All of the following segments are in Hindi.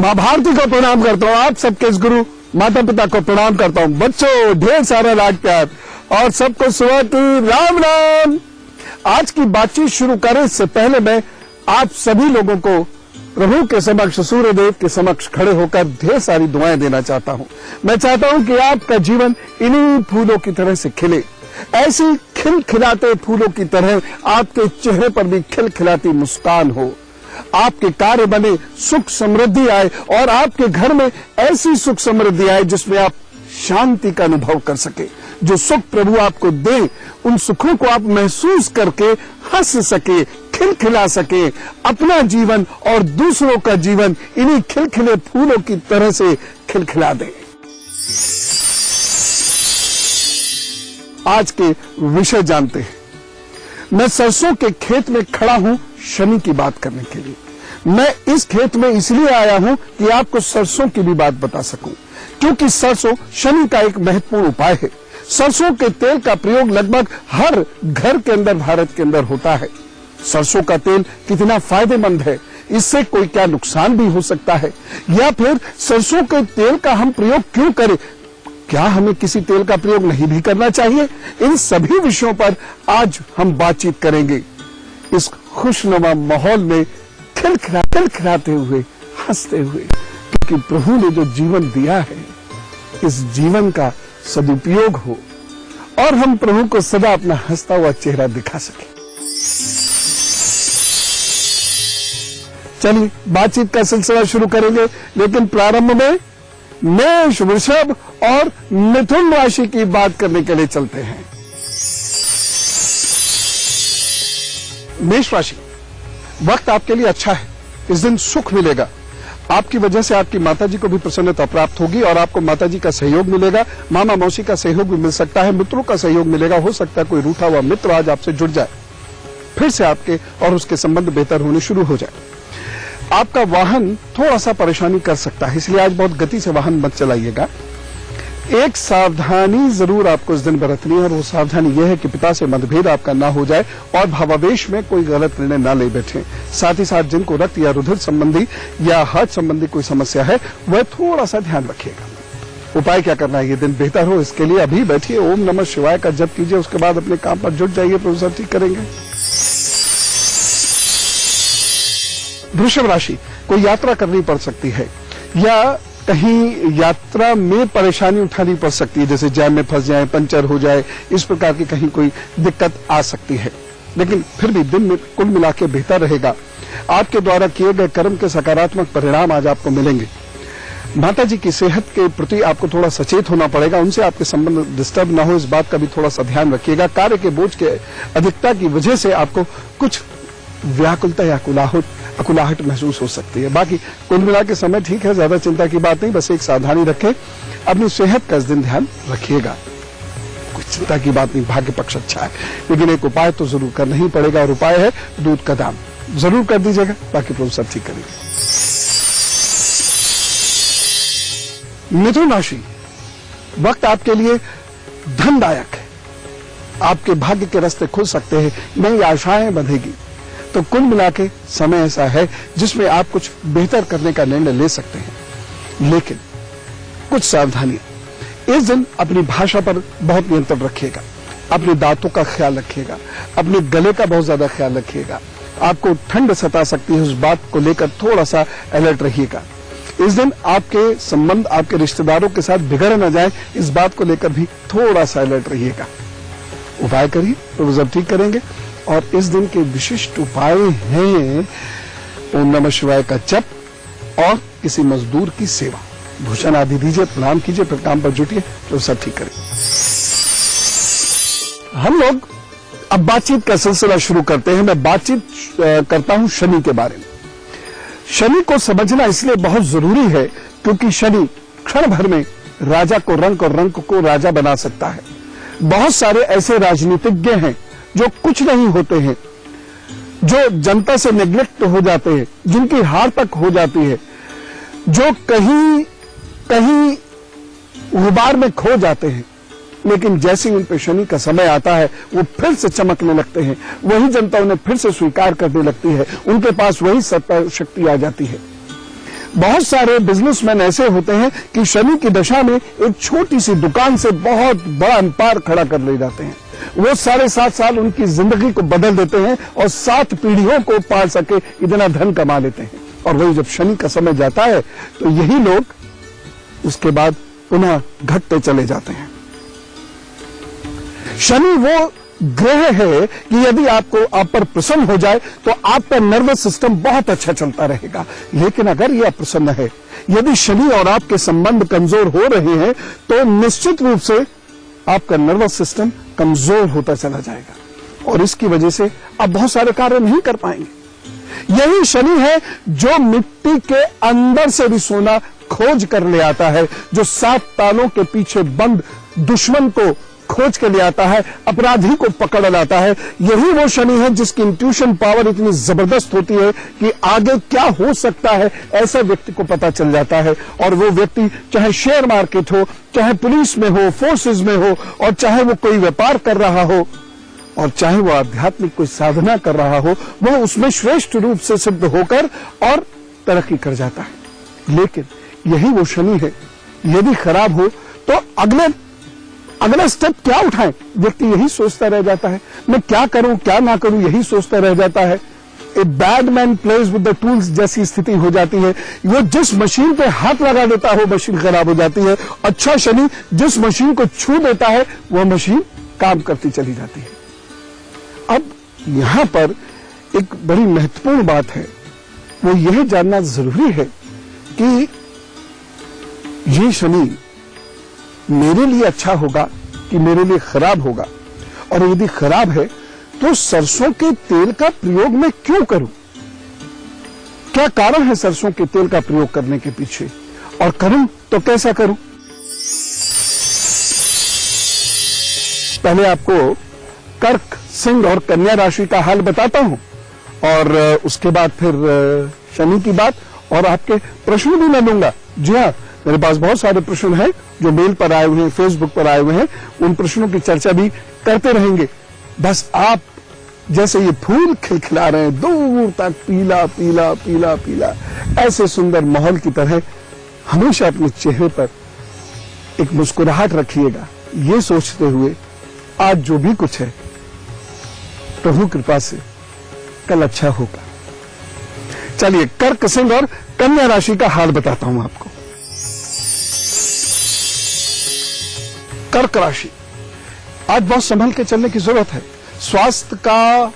माँ भारती को प्रणाम करता हूँ, आप सबके इस गुरु माता पिता को प्रणाम करता हूँ। बच्चों ढेर सारा लाड प्यार और सबको सुबह की राम राम। आज की बातचीत शुरू करें इससे पहले मैं आप सभी लोगों को प्रभु के समक्ष, सूर्यदेव के समक्ष खड़े होकर ढेर सारी दुआएं देना चाहता हूं। मैं चाहता हूं कि आपका जीवन इन्हीं फूलों की तरह से खिले, ऐसी खिलखिलाते फूलों की तरह आपके चेहरे पर भी खिलखिलाती मुस्कान हो, आपके कार्य बने, सुख समृद्धि आए और आपके घर में ऐसी सुख समृद्धि आए जिसमें आप शांति का अनुभव कर सके। जो सुख प्रभु आपको दे, उन सुखों को आप महसूस करके हंस सके, खिलखिला सके, अपना जीवन और दूसरों का जीवन इन्हीं खिलखिले फूलों की तरह से खिलखिला दे। आज के विषय जानते हैं। मैं सरसों के खेत में खड़ा हूं शनि की बात करने के लिए। मैं इस खेत में इसलिए आया हूं कि आपको सरसों की भी बात बता सकूं, क्योंकि सरसों शनि का एक महत्वपूर्ण उपाय है। सरसों के तेल का प्रयोग लगभग हर घर के अंदर, भारत के अंदर होता है। सरसों का तेल कितना फायदेमंद है, इससे कोई क्या नुकसान भी हो सकता है, या फिर सरसों के तेल का हम प्रयोग क्यों करें, क्या हमें किसी तेल का प्रयोग नहीं भी करना चाहिए? इन सभी विषयों पर आज हम बातचीत करेंगे। इस खुशनुमा माहौल में खिलखिलाते हुए, हंसते हुए, क्योंकि प्रभु ने जो जीवन दिया है, इस जीवन का सदुपयोग हो और हम प्रभु को सदा अपना हंसता हुआ चेहरा दिखा सके। चलिए बातचीत का सिलसिला शुरू करेंगे, लेकिन प्रारंभ में मेष, वृषभ और मिथुन राशि की बात करने के लिए चलते हैं। मेष राशि, वक्त आपके लिए अच्छा है। इस दिन सुख मिलेगा। आपकी वजह से आपकी माताजी को भी प्रसन्नता प्राप्त होगी और आपको माताजी का सहयोग मिलेगा। मामा मौसी का सहयोग भी मिल सकता है, मित्रों का सहयोग मिलेगा। हो सकता है कोई रूठा हुआ मित्र आज आपसे जुड़ जाए, फिर से आपके और उसके संबंध बेहतर होने शुरू हो जाए। आपका वाहन थोड़ा सा परेशानी कर सकता है, इसलिए आज बहुत गति से वाहन मत चलाइएगा। एक सावधानी जरूर आपको इस दिन बरतनी है और वो सावधानी यह है कि पिता से मतभेद आपका ना हो जाए और भावावेश में कोई गलत निर्णय ना ले बैठे। साथ ही साथ जिनको रक्त या रुधिर संबंधी या हार्ट संबंधी कोई समस्या है, वह थोड़ा सा ध्यान रखिएगा। उपाय क्या करना है ये दिन बेहतर हो, इसके लिए अभी बैठिए, ओम नमः शिवाय का जप कीजिए, उसके बाद अपने काम पर जुट जाइए, प्रभु सब ठीक करेंगे। वृषभ राशि, कोई यात्रा करनी पड़ सकती है या कहीं यात्रा में परेशानी उठानी पड़ सकती है, जैसे जैम में फंस जाए, पंचर हो जाए, इस प्रकार की कहीं कोई दिक्कत आ सकती है। लेकिन फिर भी दिन में कुल मिला के बेहतर रहेगा। आपके द्वारा किए गए कर्म के सकारात्मक परिणाम आज आपको मिलेंगे। माताजी की सेहत के प्रति आपको थोड़ा सचेत होना पड़ेगा, उनसे आपके संबंध डिस्टर्ब ना हो, इस बात का भी थोड़ा सा ध्यान रखिएगा। कार्य के बोझ के अधिकता की वजह से आपको कुछ व्याकुलता या अकुलाहट महसूस हो सकती है। बाकी कुल मिला के समय ठीक है, ज्यादा चिंता की बात नहीं, बस एक सावधानी रखें, अपनी सेहत का इस दिन ध्यान रखिएगा। कुछ चिंता की बात नहीं, भाग्य पक्ष अच्छा है, लेकिन एक उपाय तो जरूर करना ही पड़ेगा और उपाय है दूध का दाम जरूर कर दीजिएगा, बाकी प्रभु सब ठीक करेंगे। मिथुन राशि, वक्त आपके लिए धनदायक है। आपके भाग्य के रास्ते खुल सकते हैं, नई आशाएं बंधेगी। तो कुल मिला के समय ऐसा है जिसमें आप कुछ बेहतर करने का निर्णय ले सकते हैं, लेकिन कुछ सावधानियां। इस दिन अपनी भाषा पर बहुत नियंत्रण रखिएगा, अपने दांतों का ख्याल रखिएगा, अपने गले का बहुत ज्यादा ख्याल रखिएगा। आपको ठंड सता सकती है, उस बात को लेकर थोड़ा सा अलर्ट रहिएगा। इस दिन आपके संबंध आपके रिश्तेदारों के साथ बिगड़ न जाए, इस बात को लेकर भी थोड़ा सा अलर्ट रहिएगा। उपाय करिए, प्रभु सब ठीक करेंगे। और इस दिन के विशिष्ट उपाय हैं ओम नमः शिवाय का जप और किसी मजदूर की सेवा। भूषण आदि दीजिए, प्रणाम कीजिए, फिर काम पर जुटिए, तो सब ठीक करेंगे। हम लोग अब बातचीत का सिलसिला शुरू करते हैं। मैं बातचीत करता हूं शनि के बारे में। शनि को समझना इसलिए बहुत जरूरी है क्योंकि शनि क्षण भर में राजा को रंक और रंक को राजा बना सकता है। बहुत सारे ऐसे राजनीतिज्ञ हैं जो कुछ नहीं होते हैं, जो जनता से नेग्लेक्ट हो जाते हैं, जिनकी हार तक हो जाती है, जो कहीं कहीं गुबार में खो जाते हैं, लेकिन जैसे उन पे शनि का समय आता है वो फिर से चमकने लगते हैं, वही जनता उन्हें फिर से स्वीकार करने लगती है, उनके पास वही सत्ता शक्ति आ जाती है। बहुत सारे बिजनेसमैन ऐसे होते हैं कि शनि की दशा में एक छोटी सी दुकान से बहुत बड़ा एम्पायर खड़ा कर ले जाते हैं। वो 7.5 साल उनकी जिंदगी को बदल देते हैं और 7 पीढ़ियों को पाल सके इतना धन कमा लेते हैं। और वही जब शनि का समय जाता है तो यही लोग उसके बाद पुनः घटते चले जाते हैं। शनि वो ग्रह है कि यदि आप पर प्रसन्न हो जाए तो आपका नर्वस सिस्टम बहुत अच्छा चलता रहेगा। लेकिन अगर यह अप्रसन्न है, यदि शनि और आपके संबंध कमजोर हो रहे हैं तो निश्चित रूप से आपका नर्वस सिस्टम कमजोर होता चला जाएगा और इसकी वजह से आप बहुत सारे कार्य नहीं कर पाएंगे। यही शनि है जो मिट्टी के अंदर से भी सोना खोज कर ले आता है, जो 7 तालों के पीछे बंद दुश्मन को खोज के ले आता है, अपराधी को पकड़ लाता है। यही वो शनि है जिसकी इंट्यूशन पावर इतनी जबरदस्त होती है कि आगे क्या हो सकता है ऐसा व्यक्ति को पता चल जाता है। और वो व्यक्ति चाहे शेयर मार्केट हो, चाहे पुलिस में हो, फोर्सेस में हो, और चाहे वो कोई व्यापार कर रहा हो, और चाहे वो आध्यात्मिक कोई साधना कर रहा हो, वह उसमें श्रेष्ठ रूप से सिद्ध होकर और तरक्की कर जाता है। लेकिन यही वो शनि है, यदि खराब हो तो अगला स्टेप क्या उठाएं, व्यक्ति यही सोचता रह जाता है, मैं क्या करूं क्या ना करूं, यही सोचता रह जाता है। A bad man plays with the tools जैसी स्थिति हो जाती है। वो जिस मशीन पे हाथ लगा देता है वो मशीन खराब हो जाती है। अच्छा शनि जिस मशीन को छू देता है वह मशीन काम करती चली जाती है। अब यहां पर एक बड़ी महत्वपूर्ण बात है, वो यह जानना जरूरी है कि ये शनि मेरे लिए अच्छा होगा कि मेरे लिए खराब होगा, और यदि खराब है तो सरसों के तेल का प्रयोग मैं क्यों करूं, क्या कारण है सरसों के तेल का प्रयोग करने के पीछे, और करूं तो कैसा करूं। पहले आपको कर्क, सिंह और कन्या राशि का हाल बताता हूं और उसके बाद फिर शनि की बात और आपके प्रश्न भी मैं लूंगा। जी हाँ, मेरे पास बहुत सारे प्रश्न हैं जो मेल पर आए हुए हैं, फेसबुक पर आए हुए हैं, उन प्रश्नों की चर्चा भी करते रहेंगे। बस आप जैसे ये फूल खिलखिला रहे हैं दूर तक पीला पीला पीला पीला, ऐसे सुंदर माहौल की तरह हमेशा अपने चेहरे पर एक मुस्कुराहट रखिएगा, ये सोचते हुए आज जो भी कुछ है प्रभु कृपा से कल अच्छा होगा। चलिए कर्क, सिंह और कन्या राशि का हाल बताता हूं आपको। कर्क राशि, आज बहुत संभल के चलने की जरूरत है। स्वास्थ्य का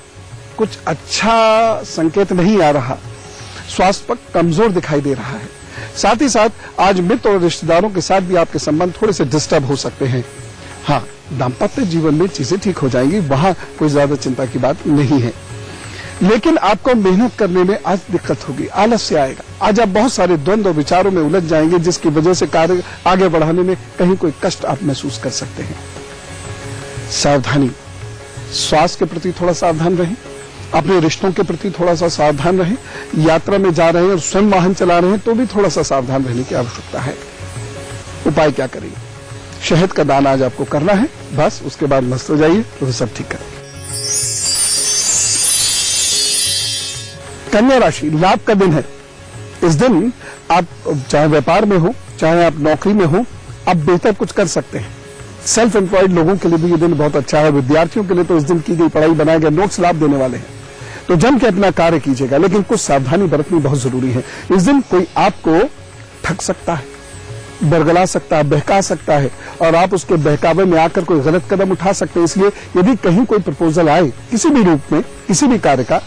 कुछ अच्छा संकेत नहीं आ रहा, स्वास्थ्य पर कमजोर दिखाई दे रहा है। साथ ही साथ आज मित्र और रिश्तेदारों के साथ भी आपके संबंध थोड़े से डिस्टर्ब हो सकते हैं। हाँ, दाम्पत्य जीवन में चीजें ठीक हो जाएंगी, वहां कोई ज्यादा चिंता की बात नहीं है। लेकिन आपको मेहनत करने में आज दिक्कत होगी, आलस्य आएगा। आज आप बहुत सारे द्वंद्व विचारों में उलझ जाएंगे जिसकी वजह से कार्य आगे बढ़ाने में कहीं कोई कष्ट आप महसूस कर सकते हैं। सावधानी, स्वास्थ्य के प्रति थोड़ा सावधान रहें, अपने रिश्तों के प्रति थोड़ा सा सावधान रहें। यात्रा में जा रहे हैं और स्वयं वाहन चला रहे हैं तो भी थोड़ा सा सावधान रहने की आवश्यकता है। उपाय क्या करेंगे? शहद का दान आज आपको करना है, बस उसके बाद मस्त हो जाइए तो सब ठीक करेंगे। कन्या राशि, लाभ का दिन है। इस दिन आप चाहे व्यापार में हो, चाहे आप नौकरी में हो, आप बेहतर कुछ कर सकते हैं। सेल्फ एम्प्लॉयड लोगों के लिए भी ये दिन बहुत अच्छा है। विद्यार्थियों के लिए तो इस दिन की गई पढ़ाई, बनाए गए नोट्स लाभ देने वाले हैं, तो जम के अपना कार्य कीजिएगा, लेकिन कुछ सावधानी बरतनी बहुत जरूरी है। इस दिन कोई आपको ठग सकता है, बरगला सकता है, बहका सकता है, और आप उसके बहकावे में आकर कोई गलत कदम उठा सकते हैं। इसलिए यदि कहीं कोई प्रपोजल आए किसी भी रूप में, किसी भी कार्य का,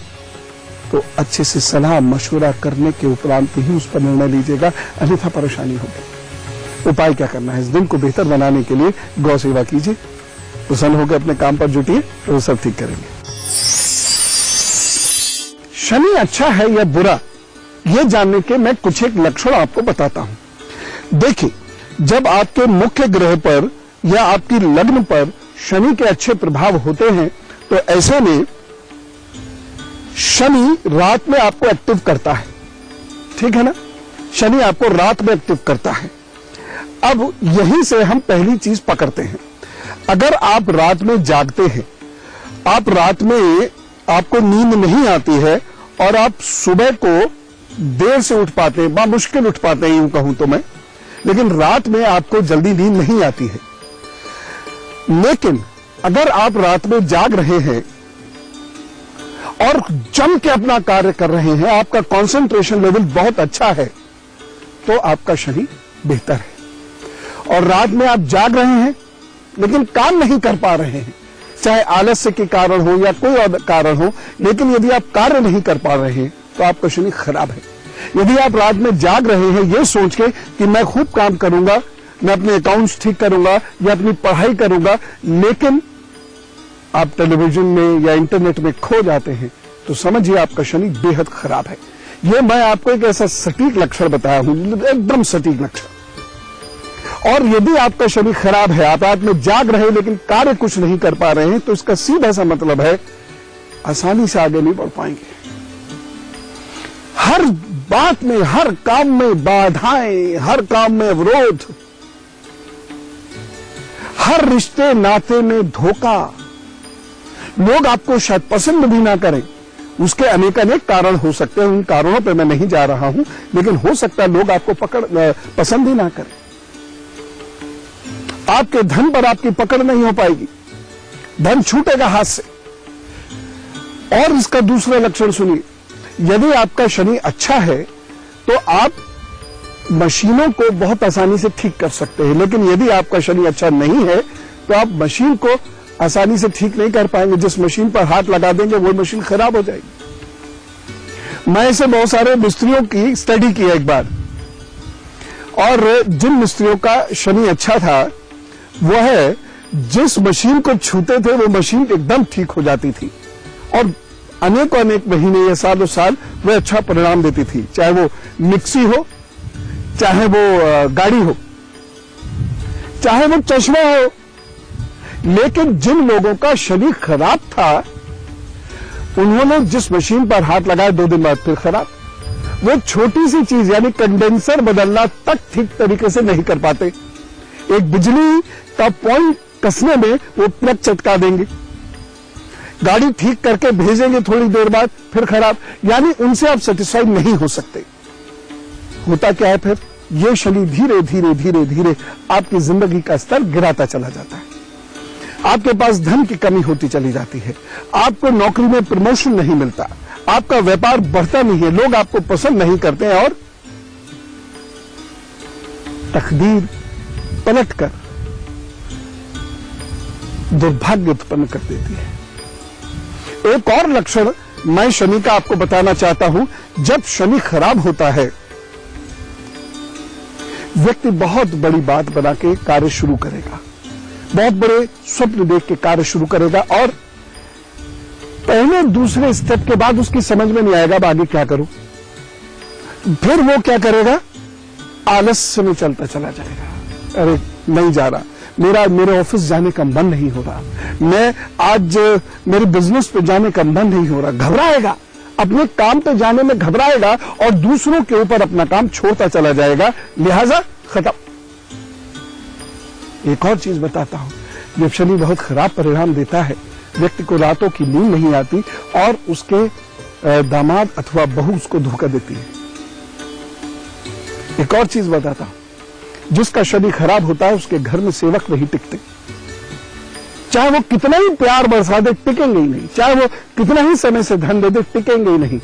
तो अच्छे से सलाह मशवरा करने के उपरांत ही उस पर निर्णय लीजिएगा, अन्यथा परेशानी होगी। उपाय क्या करना है? इस दिन को बेहतर बनाने के लिए गौ सेवा कीजिए, प्रसन्न होकर अपने काम पर जुटिए तो सब ठीक करेंगे। शनि अच्छा है या बुरा, यह जानने के मैं कुछ एक लक्षण आपको बताता हूं। देखिए, जब आपके मुख्य ग्रह पर या आपकी लग्न पर शनि के अच्छे प्रभाव होते हैं तो ऐसे में शनि रात में आपको एक्टिव करता है, ठीक है ना? शनि आपको रात में एक्टिव करता है। अब यहीं से हम पहली चीज पकड़ते हैं। अगर आप रात में जागते हैं, आप रात में आपको नींद नहीं आती है और आप सुबह को देर से उठ पाते हैं, बामुश्किल उठ पाते हैं यूं कहूं तो मैं, लेकिन रात में आपको जल्दी नींद नहीं आती है। लेकिन अगर आप रात में जाग रहे हैं और जम के अपना कार्य कर रहे हैं, आपका कंसंट्रेशन लेवल बहुत अच्छा है, तो आपका शरीर बेहतर है। और रात में आप जाग रहे हैं लेकिन काम नहीं कर पा रहे हैं, चाहे आलस्य के कारण हो या कोई और कारण हो, लेकिन यदि आप कार्य नहीं कर पा रहे हैं तो आपका शरीर खराब है। यदि आप रात में जाग रहे हैं ये सोच के कि मैं खूब काम करूंगा, मैं अपने अकाउंट्स ठीक करूंगा या अपनी पढ़ाई करूंगा, लेकिन आप टेलीविजन में या इंटरनेट में खो जाते हैं, तो समझिए आपका शरीर बेहद खराब है। ये मैं आपको एक ऐसा सटीक लक्षण बताया हूं, एकदम सटीक लक्षण। और यदि आपका शरीर खराब है, आप रात में जाग रहे हैं लेकिन कार्य कुछ नहीं कर पा रहे हैं, तो इसका सीधा सा मतलब है आसानी से आगे नहीं बढ़ पाएंगे। हर बात में, हर काम में बाधाएं, हर काम में अवरोध, हर रिश्ते नाते में धोखा, लोग आपको शायद पसंद भी ना करें, उसके अनेक कारण हो सकते हैं, उन कारणों पर मैं नहीं जा रहा हूं, लेकिन हो सकता है लोग आपको पसंद ही ना करें। आपके धन पर आपकी पकड़ नहीं हो पाएगी, धन छूटेगा हाथ से। और इसका दूसरा लक्षण सुनिए, यदि आपका शरीर अच्छा है तो आप मशीनों को बहुत आसानी से ठीक कर सकते हैं, लेकिन यदि आपका शरीर अच्छा नहीं है तो आप मशीन को आसानी से ठीक नहीं कर पाएंगे। जिस मशीन पर हाथ लगा देंगे वो मशीन खराब हो जाएगी। मैं ऐसे बहुत सारे मिस्त्रियों की स्टडी की एक बार, और जिन मिस्त्रियों का शरीर अच्छा था वो है जिस मशीन को छूते थे वो मशीन एकदम ठीक हो जाती थी, और अनेकों अनेक महीने या सालों साल वो अच्छा परिणाम देती थी, चाहे वो मिक्सी हो, चाहे वो गाड़ी हो, चाहे वो चश्मा हो। लेकिन जिन लोगों का शरीर खराब था उन्होंने जिस मशीन पर हाथ लगाया 2 दिन बाद फिर खराब। वो छोटी सी चीज यानी कंडेंसर बदलना तक ठीक तरीके से नहीं कर पाते, एक बिजली का पॉइंट कसने में वो प्लग चटका देंगे, गाड़ी ठीक करके भेजेंगे थोड़ी देर बाद फिर खराब, यानी उनसे आप सेटिस्फाइड नहीं हो सकते। होता क्या है फिर, ये शरीर धीरे धीरे धीरे धीरे आपकी जिंदगी का स्तर गिराता चला जाता है, आपके पास धन की कमी होती चली जाती है, आपको नौकरी में प्रमोशन नहीं मिलता, आपका व्यापार बढ़ता नहीं है, लोग आपको पसंद नहीं करते और तकदीर पलटकर दुर्भाग्य उत्पन्न कर देती है। एक और लक्षण मैं शनि का आपको बताना चाहता हूं, जब शनि खराब होता है व्यक्ति बहुत बड़ी बात बना के कार्य शुरू करेगा, बहुत बड़े स्वप्न देख के कार्य शुरू करेगा, और पहले दूसरे स्टेप के बाद उसकी समझ में नहीं आएगा अब आगे क्या करूं, फिर वो क्या करेगा, आलस्य में चलता चला जाएगा। अरे नहीं जा रहा, मेरे ऑफिस जाने का मन नहीं हो रहा, मैं आज मेरे बिजनेस पे जाने का मन नहीं हो रहा, घबराएगा, अपने काम पे जाने में घबराएगा और दूसरों के ऊपर अपना काम छोड़ता चला जाएगा, लिहाजा खत्म। एक और चीज बताता हूं, जब शनि बहुत खराब परिणाम देता है, व्यक्ति को रातों की नींद नहीं आती और उसके दामाद अथवा बहू उसको धोखा देती है। एक और चीज बताता हूं, जिसका शनि खराब होता है उसके घर में सेवक नहीं टिकते, चाहे वो कितना ही प्यार बरसा दे टिकेंगे ही नहीं, चाहे वो कितना ही समय से धन दे दे टिकेंगे ही नहीं।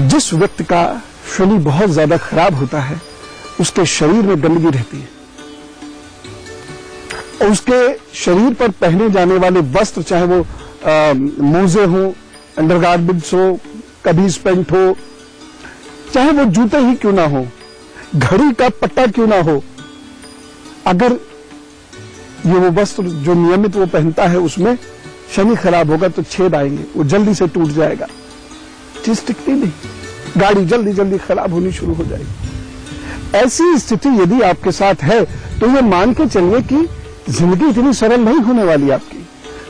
जिस व्यक्ति का शनि बहुत ज्यादा खराब होता है उसके शरीर में गंदगी रहती है, और उसके शरीर पर पहने जाने वाले वस्त्र, चाहे वो मोजे हो, अंडरगारमेंट्स हो, कमीज पैंट हो, चाहे वो जूते ही क्यों ना हो, घड़ी का पट्टा क्यों ना हो, अगर ये वो वस्त्र जो नियमित वो पहनता है उसमें शनि खराब होगा तो छेद आएंगे, वो जल्दी से टूट जाएगा, चीज टिकती नहीं, गाड़ी जल्दी जल्दी खराब होनी शुरू हो जाएगी। ऐसी स्थिति यदि आपके साथ है तो ये मान के चलिए कि जिंदगी इतनी सरल नहीं होने वाली, आपकी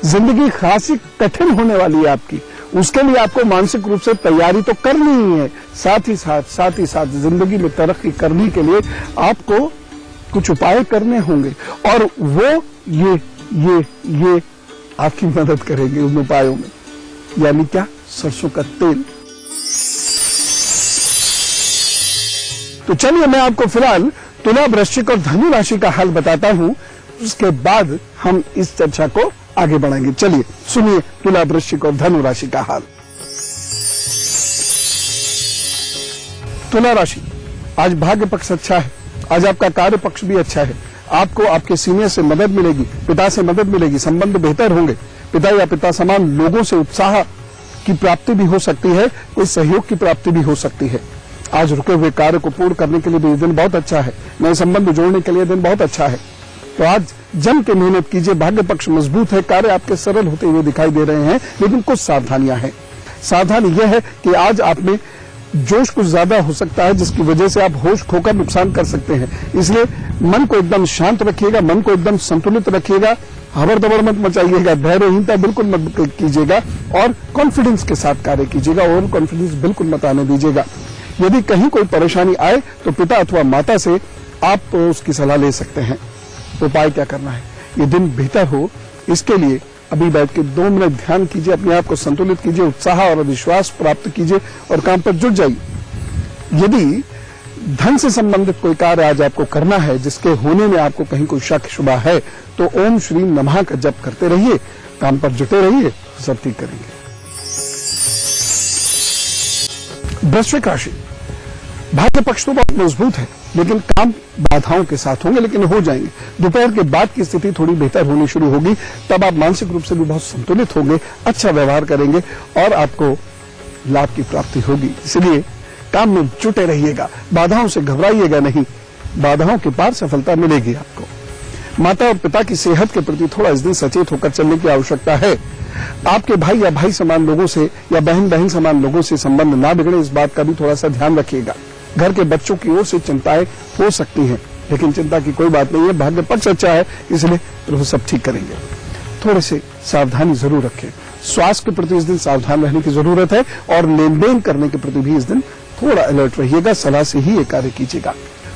जिंदगी खासी कठिन होने वाली है आपकी। उसके लिए आपको मानसिक रूप से तैयारी तो करनी ही है, साथ ही साथ जिंदगी में तरक्की करने के लिए आपको कुछ उपाय करने होंगे, और वो ये आपकी मदद करेंगे उन उपायों में। यानी क्या, सरसों का तेल। तो चलिए मैं आपको फिलहाल तुला, वृश्चिक और धनु राशि का हाल बताता हूं, उसके बाद हम इस चर्चा को आगे बढ़ाएंगे। चलिए सुनिए तुला, वृश्चिक और धनु राशि का हाल। तुला राशि, आज भाग्य पक्ष अच्छा है, आज आपका कार्य पक्ष भी अच्छा है। आपको आपके सीनियर से मदद मिलेगी, पिता से मदद मिलेगी, संबंध बेहतर होंगे। पिता या पिता समान लोगों से उत्साह की प्राप्ति भी हो सकती है, कोई सहयोग की प्राप्ति भी हो सकती है। आज रुके हुए कार्य को पूर्ण करने के लिए भी दिन बहुत अच्छा है, नए संबंध जोड़ने के लिए दिन बहुत अच्छा है। तो आज जम के मेहनत कीजिए, भाग्य पक्ष मजबूत है, कार्य आपके सरल होते हुए दिखाई दे रहे हैं, लेकिन कुछ सावधानियां हैं। सावधानी यह है कि आज आप में जोश कुछ ज्यादा हो सकता है, जिसकी वजह से आप होश खोकर नुकसान कर सकते हैं। इसलिए मन को एकदम शांत रखिएगा, मन को एकदम संतुलित रखिएगा, हबर दबर मत मचाइएगा, धैर्यहीनता बिल्कुल मत कीजिएगा और कॉन्फिडेंस के साथ कार्य कीजिएगा, ओवर कॉन्फिडेंस बिल्कुल मत आने दीजिएगा। यदि कहीं कोई परेशानी आए तो पिता अथवा माता से आप उसकी सलाह ले सकते हैं। उपाय क्या करना है, ये दिन बेहतर हो, इसके लिए अभी बैठ के 2 मिनट ध्यान कीजिए, अपने आप को संतुलित कीजिए, उत्साह और विश्वास प्राप्त कीजिए और काम पर जुट जाइए। यदि धन से संबंधित कोई कार्य आज आपको करना है, जिसके होने में आपको कहीं कोई शक शुबा है, तो ओम श्री नमः का जप करते रहिए, काम पर जुटे रहिए, सब ठीक करेंगे। वृश्चिक राशि, भाग्य पक्ष तो बहुत मजबूत है, लेकिन काम बाधाओं के साथ होंगे, लेकिन हो जाएंगे। दोपहर के बाद की स्थिति थोड़ी बेहतर होनी शुरू होगी, तब आप मानसिक रूप से भी बहुत संतुलित होंगे, अच्छा व्यवहार करेंगे और आपको लाभ की प्राप्ति होगी। इसलिए काम में जुटे रहिएगा, बाधाओं से घबराइएगा नहीं, बाधाओं के पार सफलता मिलेगी आपको। माता और पिता की सेहत के प्रति थोड़ा इस दिन सचेत होकर चलने की आवश्यकता है। आपके भाई या भाई समान लोगों से या बहन बहन समान लोगों से संबंध ना बिगड़े, इस बात का भी थोड़ा सा ध्यान रखिएगा। घर के बच्चों की ओर से चिंताएं हो सकती हैं, लेकिन चिंता की कोई बात नहीं है, भाग्य पक्ष अच्छा है, इसलिए प्रभु सब ठीक करेंगे। थोड़े से सावधानी जरूर रखें, स्वास्थ्य के प्रति इस दिन सावधान रहने की जरूरत है और लेन देन करने के प्रति भी इस दिन थोड़ा अलर्ट रहिएगा, सलाह से ही ये कार्य कीजिएगा।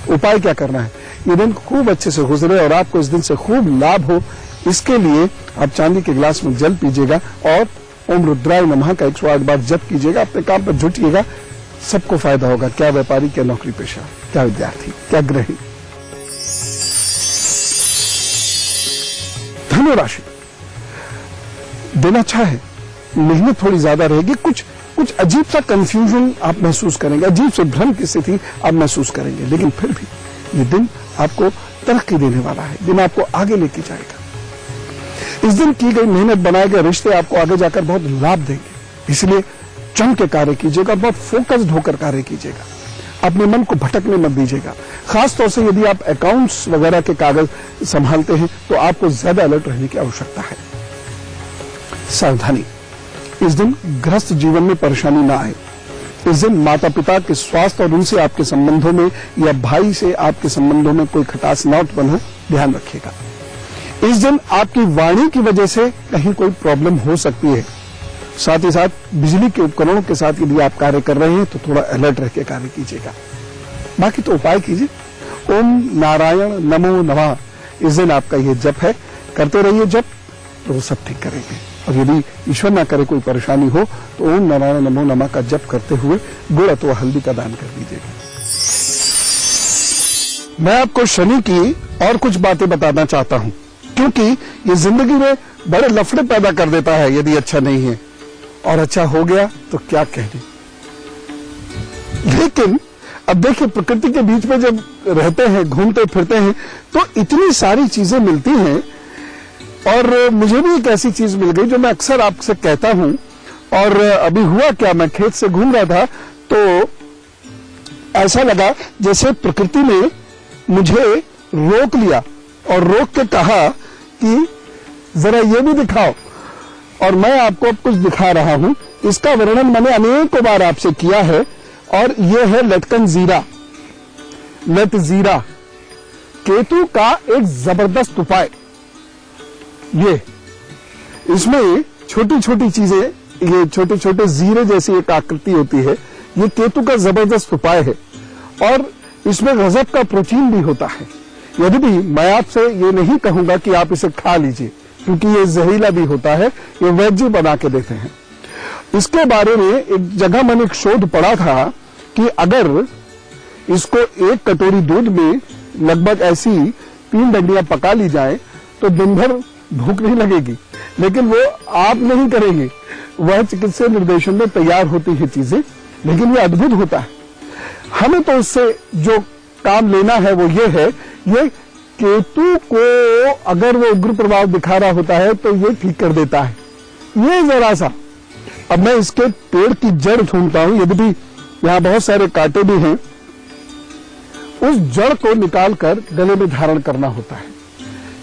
उपाय क्या करना है, ये दिन खूब अच्छे से गुजरे और आपको इस दिन से खूब लाभ हो, इसके लिए आप चांदी के गिलास में जल पीजिएगा और ओम रुद्राय नमः का 108 बार जप कीजिएगा, अपने काम पर जुटिएगा, सबको फायदा होगा। क्या व्यापारी, क्या नौकरी पेशा, क्या विद्यार्थी, क्या गृहिणी। धनु राशि, दिन अच्छा है, मेहनत थोड़ी ज्यादा रहेगी, कुछ अजीब सा कंफ्यूजन आप महसूस करेंगे, अजीब से भ्रम की स्थिति आप महसूस करेंगे, लेकिन फिर भी ये दिन आपको तरक्की देने वाला है, दिन आपको आगे लेके जाएगा। इस दिन की गई मेहनत, बनाए गए रिश्ते आपको आगे जाकर बहुत लाभ देंगे, इसलिए जम के कार्य कीजिएगा, बहुत फोकस्ड होकर कार्य कीजिएगा, अपने मन को भटकने मत दीजिएगा। खासतौर से यदि आप अकाउंट्स वगैरह के कागज संभालते हैं तो आपको ज्यादा अलर्ट रहने की आवश्यकता है। सावधानी, इस दिन गृहस्थ जीवन में परेशानी ना आए। इस दिन माता पिता के स्वास्थ्य और उनसे आपके संबंधों में या भाई से आपके संबंधों में कोई खटास न उत्पन्न हो, ध्यान रखिएगा। इस दिन आपकी वाणी की वजह से कहीं कोई प्रॉब्लम हो सकती है। साथ ही साथ बिजली के उपकरणों के साथ यदि आप कार्य कर रहे हैं तो थोड़ा अलर्ट रह के कार्य कीजिएगा। बाकी तो उपाय कीजिए, ओम नारायण नमो नमः, इस दिन आपका ये जप है, करते रहिए जप, तो वो सब ठीक करेंगे। और यदि ईश्वर ना करे कोई परेशानी हो तो ओम नारायण नमो नमः का जप करते हुए गुड़ अथवा हल्दी का दान कर दीजिएगा। मैं आपको शनि की और कुछ बातें बताना चाहता हूं, क्योंकि ये जिंदगी में बड़े लफड़े पैदा कर देता है यदि अच्छा नहीं है, और अच्छा हो गया तो क्या कहने। लेकिन अब देखिए, प्रकृति के बीच में जब रहते हैं, घूमते फिरते हैं, तो इतनी सारी चीजें मिलती हैं। और मुझे भी एक ऐसी चीज मिल गई जो मैं अक्सर आपसे कहता हूं। और अभी हुआ क्या, मैं खेत से घूम रहा था तो ऐसा लगा जैसे प्रकृति ने मुझे रोक लिया और रोक के कहा कि जरा ये भी दिखाओ, और मैं आपको अब कुछ दिखा रहा हूं। इसका वर्णन मैंने अनेकों बार आपसे किया है, और यह है लटकन जीरा, लट जीरा, केतु का एक जबरदस्त उपाय। ये इसमें छोटी छोटी चीजें, ये छोटे छोटे जीरे जैसी एक आकृति होती है, ये केतु का जबरदस्त उपाय है, और इसमें गजब का प्रोटीन भी होता है। यदि भी मैं आपसे ये नहीं कहूंगा कि आप इसे खा लीजिए, क्योंकि ये जहरीला भी होता है, ये वैद्य बना के देते हैं। इसके बारे में एक जगह मैंने एक शोध पढ़ा था कि अगर इसको एक कटोरी दूध में लगभग ऐसी 3 डंडियां पका ली जाए तो दिन भर भूख नहीं लगेगी, लेकिन वो आप नहीं करेंगे, वह चिकित्सीय निर्देशन में तैयार होती है चीजें, लेकिन ये अद्भुत होता है। हमें तो उससे जो काम लेना है वो ये है, ये केतु को अगर वो उग्र प्रभाव दिखा रहा होता है तो ये ठीक कर देता है, ये जरा सा। अब मैं इसके पेड़ की जड़ ढूंढता हूं, यद्यपि यहां बहुत सारे कांटे भी हैं। उस जड़ को निकालकर गले में धारण करना होता है।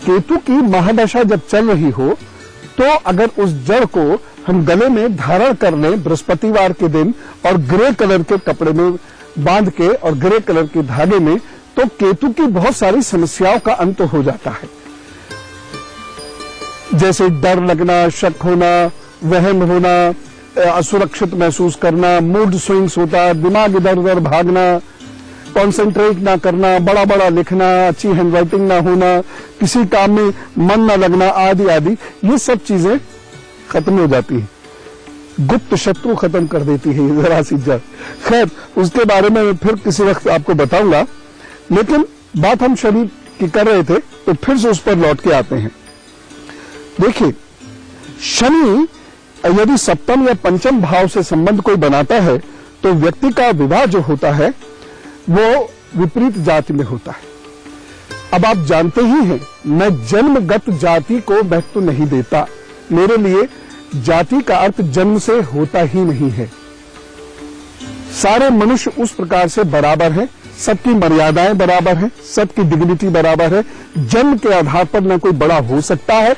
केतु की महादशा जब चल रही हो तो अगर उस जड़ को हम गले में धारण कर लें बृहस्पतिवार के दिन और ग्रे कलर के कपड़े में बांध के और ग्रे कलर के धागे में, तो केतु की बहुत सारी समस्याओं का अंत हो जाता है। जैसे डर लगना, शक होना, वहम होना, असुरक्षित महसूस करना, मूड स्विंग्स होता, दिमाग इधर उधर भागना, कॉन्सेंट्रेट ना करना, बड़ा बड़ा लिखना, अच्छी हैंडराइटिंग ना होना, किसी काम में मन ना लगना, आदि आदि, ये सब चीजें खत्म हो जाती हैं। गुप्त शत्रु खत्म कर देती है ये जरा सी जड़। खैर, उसके बारे में मैं फिर किसी वक्त आपको बताऊंगा, लेकिन बात हम शरीर की कर रहे थे तो फिर से उस पर लौट के आते हैं। देखिए, शनि यदि सप्तम या पंचम भाव से संबंध कोई बनाता है तो व्यक्ति का विवाह जो होता है वो विपरीत जाति में होता है। अब आप जानते ही हैं, मैं जन्मगत जाति को महत्व नहीं देता। मेरे लिए जाति का अर्थ जन्म से होता ही नहीं है। सारे मनुष्य उस प्रकार से बराबर हैं, सबकी मर्यादाएं बराबर हैं, सबकी डिग्निटी बराबर है। जन्म के आधार पर न कोई बड़ा हो सकता है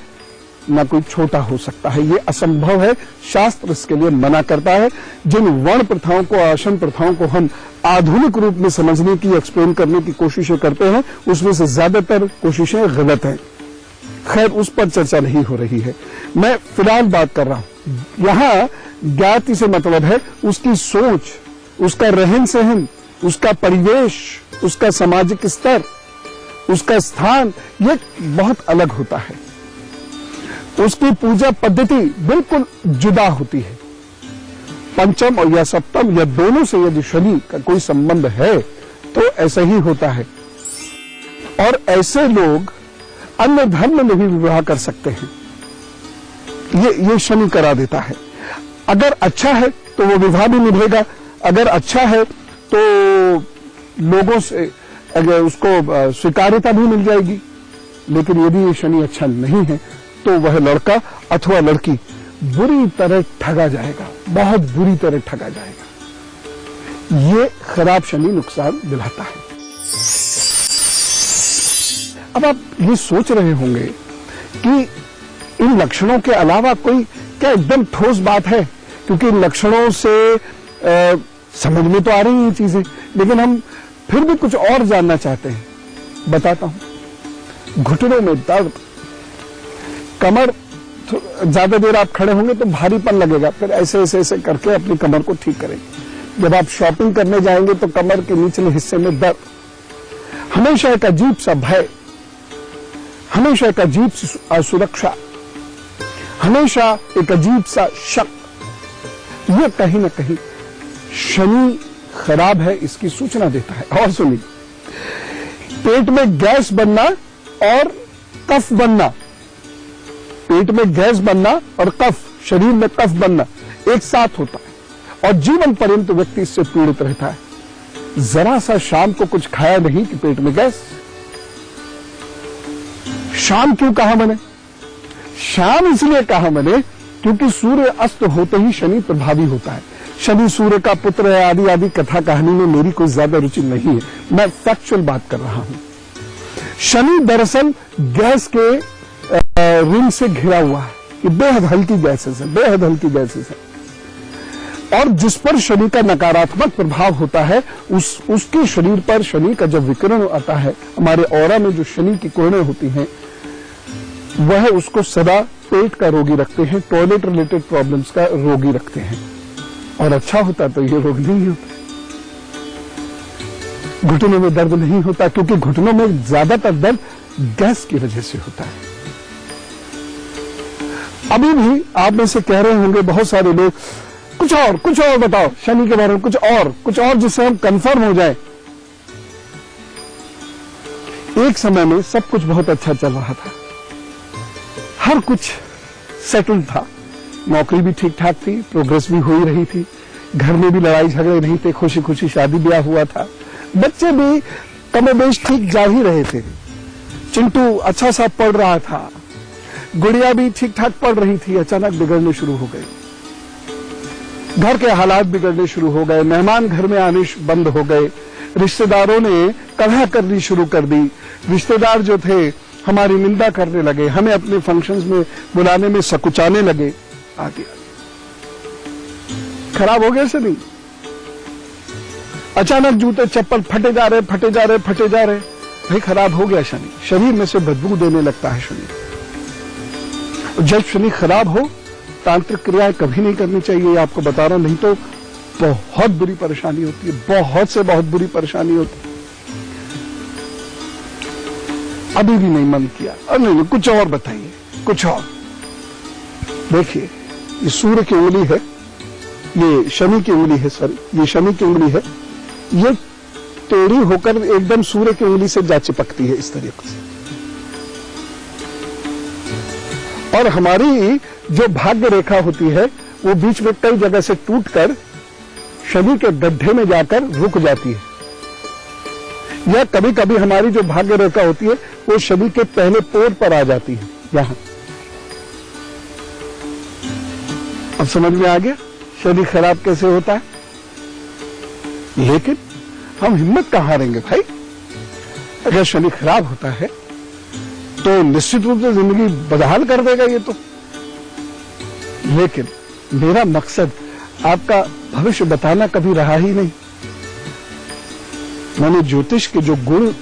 न कोई छोटा हो सकता है, ये असंभव है। शास्त्र इसके लिए मना करता है। जिन वर्ण प्रथाओं को, आसन प्रथाओं को हम आधुनिक रूप में समझने की, एक्सप्लेन करने की कोशिशें करते हैं, उसमें से ज्यादातर कोशिशें गलत हैं। खैर, उस पर चर्चा नहीं हो रही है। मैं फिलहाल बात कर रहा हूं। यहां ज्ञाति से मतलब है उसकी सोच, उसका रहन सहन, उसका परिवेश, उसका सामाजिक स्तर, उसका स्थान, ये बहुत अलग होता है। उसकी पूजा पद्धति बिल्कुल जुदा होती है। पंचम और या सप्तम या दोनों से यदि शनि का कोई संबंध है तो ऐसा ही होता है। और ऐसे लोग अन्य धर्म में भी विवाह कर सकते हैं। ये शनि करा देता है। अगर अच्छा है तो वो विवाह भी निभेगा, अगर अच्छा है तो लोगों से अगर उसको स्वीकार्यता भी मिल जाएगी। लेकिन यदि ये शनि अच्छा नहीं है तो वह लड़का अथवा लड़की बुरी तरह ठगा जाएगा, बहुत बुरी तरह ठगा जाएगा। ये खराब शनि नुकसान दिलाता है। अब आप ये सोच रहे होंगे कि इन लक्षणों के अलावा कोई क्या एकदम ठोस बात है, क्योंकि इन लक्षणों से समझ में तो आ रही हैं चीजें, लेकिन हम फिर भी कुछ और जानना चाहते हैं। बताता हूं। घुटनों में दर्द, कमर, ज्यादा देर आप खड़े होंगे तो भारीपन लगेगा, फिर ऐसे ऐसे ऐसे करके अपनी कमर को ठीक करेंगे। जब आप शॉपिंग करने जाएंगे तो कमर के निचले हिस्से में दर्द, हमेशा एक अजीब सा भय, हमेशा एक अजीब सी असुरक्षा, हमेशा एक अजीब सा शक, ये कहीं ना कहीं शनि खराब है इसकी सूचना देता है। और सुनिए, पेट में गैस बनना और कफ बनना, पेट में गैस बनना और कफ, शरीर में कफ बनना एक साथ होता है और जीवन पर्यंत व्यक्ति इससे पीड़ित रहता है। जरा सा शाम को कुछ खाया नहीं कि पेट में गैस। शाम क्यों कहा मैंने? शाम इसलिए कहा मैंने क्योंकि सूर्य अस्त होते ही शनि प्रभावी होता है। शनि सूर्य का पुत्र है, आदि आदि कथा कहानी में मेरी कोई ज्यादा रुचि नहीं है, मैं फैक्चुअल बात कर रहा हूं। शनि दरअसल गैस के रिंग से घिरा हुआ है, ये बेहद हल्की गैसेस है, बेहद हल्की गैसेस है। और जिस पर शनि का नकारात्मक प्रभाव होता है उसके शरीर पर शनि का जब विकिरण आता है, हमारे ऑरा में जो शनि की किरणें होती हैं वह उसको सदा पेट का रोगी रखते हैं, टॉयलेट रिलेटेड प्रॉब्लम्स का रोगी रखते हैं। और अच्छा होता तो ये रोग नहीं होता, घुटनों में दर्द नहीं होता, क्योंकि घुटनों में ज्यादातर दर्द गैस की वजह से होता है। अभी भी आप में से कह रहे होंगे बहुत सारे लोग, कुछ और बताओ शनि के बारे में, कुछ और जिससे हम कंफर्म हो जाए। एक समय में सब कुछ बहुत अच्छा चल रहा था, हर कुछ सेटल था, नौकरी भी ठीक ठाक थी, प्रोग्रेस भी हो ही रही थी, घर में भी लड़ाई झगड़े नहीं थे, खुशी खुशी शादी ब्याह हुआ था, बच्चे भी कमोबेश ठीक जा ही रहे थे, चिंटू अच्छा सा पढ़ रहा था, गुड़िया भी ठीक ठाक पढ़ रही थी। अचानक बिगड़ने शुरू हो गए, घर के हालात बिगड़ने शुरू हो गए, मेहमान घर में आने बंद हो गए, रिश्तेदारों ने कलह करनी शुरू कर दी, रिश्तेदार जो थे हमारी निंदा करने लगे, हमें अपने फंक्शंस में बुलाने में सकुचाने लगे। आ गया, खराब हो गया से नहीं। अचानक जूते चप्पल फटे जा रहे, भाई खराब हो गया शनि, शरीर में से बदबू देने लगता है शनि। जब शनि खराब हो तांत्रिक क्रियाएं कभी नहीं करनी चाहिए, आपको बता रहा हूं, नहीं तो बहुत बुरी परेशानी होती है, बहुत से बहुत बुरी परेशानी होती है। अभी भी नहीं मन किया, अब नहीं, कुछ और बताइए, कुछ और। देखिए ये सूर्य की उंगली है, ये शनि की उंगली है, सॉरी ये शनि की उंगली है, ये टेढ़ी होकर एकदम सूर्य की उंगली से जा चिपकती है इस तरीके से। और हमारी जो भाग्य रेखा होती है वो बीच में कई जगह से टूटकर शनि के गड्ढे में जाकर रुक जाती है, या कभी कभी हमारी जो भाग्य रेखा होती है वो शनि के पहले पोर पर आ जाती है, यहां। अब समझ में आ गया शनि खराब कैसे होता है। लेकिन हम हिम्मत कहां हारेंगे भाई, अगर शनि खराब होता है तो निश्चित रूप से जिंदगी बदहाल कर देगा ये तो। लेकिन मेरा मकसद आपका भविष्य बताना कभी रहा ही नहीं। मैंने ज्योतिष के जो गुण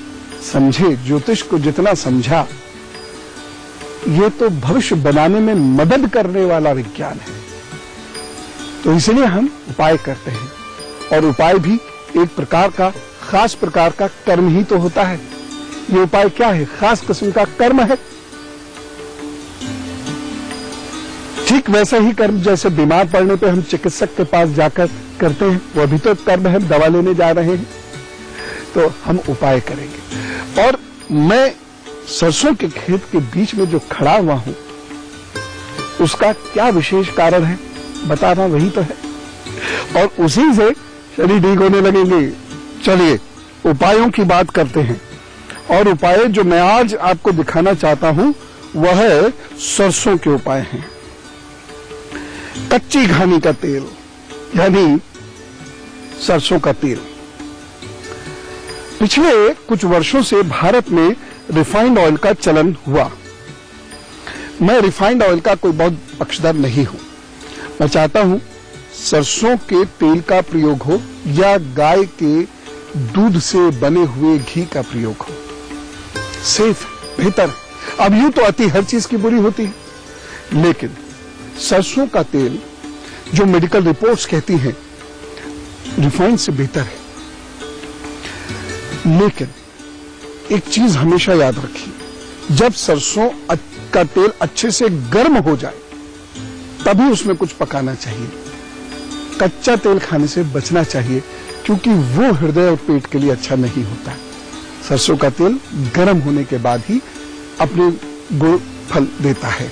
समझे, ज्योतिष को जितना समझा, ये तो भविष्य बनाने में मदद करने वाला विज्ञान है। तो इसलिए हम उपाय करते हैं, और उपाय भी एक प्रकार का, खास प्रकार का कर्म ही तो होता है। ये उपाय क्या है? खास किस्म का कर्म है। ठीक वैसा ही कर्म जैसे बीमार पड़ने पे हम चिकित्सक के पास जाकर करते हैं, वो भी तो कर्म है, दवा लेने जा रहे हैं, तो हम उपाय करेंगे। और मैं सरसों के खेत के बीच में जो खड़ा हुआ हूं, उसका क्या विशेष कारण है बताना वही तो है, और उसी से शरीर ठीक होने लगेंगे। चलिए उपायों की बात करते हैं, और उपाय जो मैं आज आपको दिखाना चाहता हूं वह सरसों के उपाय हैं। कच्ची घानी का तेल यानी सरसों का तेल। पिछले कुछ वर्षों से भारत में रिफाइंड ऑयल का चलन हुआ। मैं रिफाइंड ऑयल का कोई बहुत पक्षधर नहीं हूं। मैं चाहता हूं सरसों के तेल का प्रयोग हो या गाय के दूध से बने हुए घी का प्रयोग हो, सेफ, बेहतर। अब यूं तो अति हर चीज की बुरी होती है, लेकिन सरसों का तेल जो मेडिकल रिपोर्ट्स कहती हैं रिफाइंड से बेहतर है। लेकिन एक चीज हमेशा याद रखिए, जब सरसों का तेल अच्छे से गर्म हो जाए तभी उसमें कुछ पकाना चाहिए। कच्चा तेल खाने से बचना चाहिए, क्योंकि वो हृदय और पेट के लिए अच्छा नहीं होता। सरसों का तेल गर्म होने के बाद ही अपने गुण फल देता है।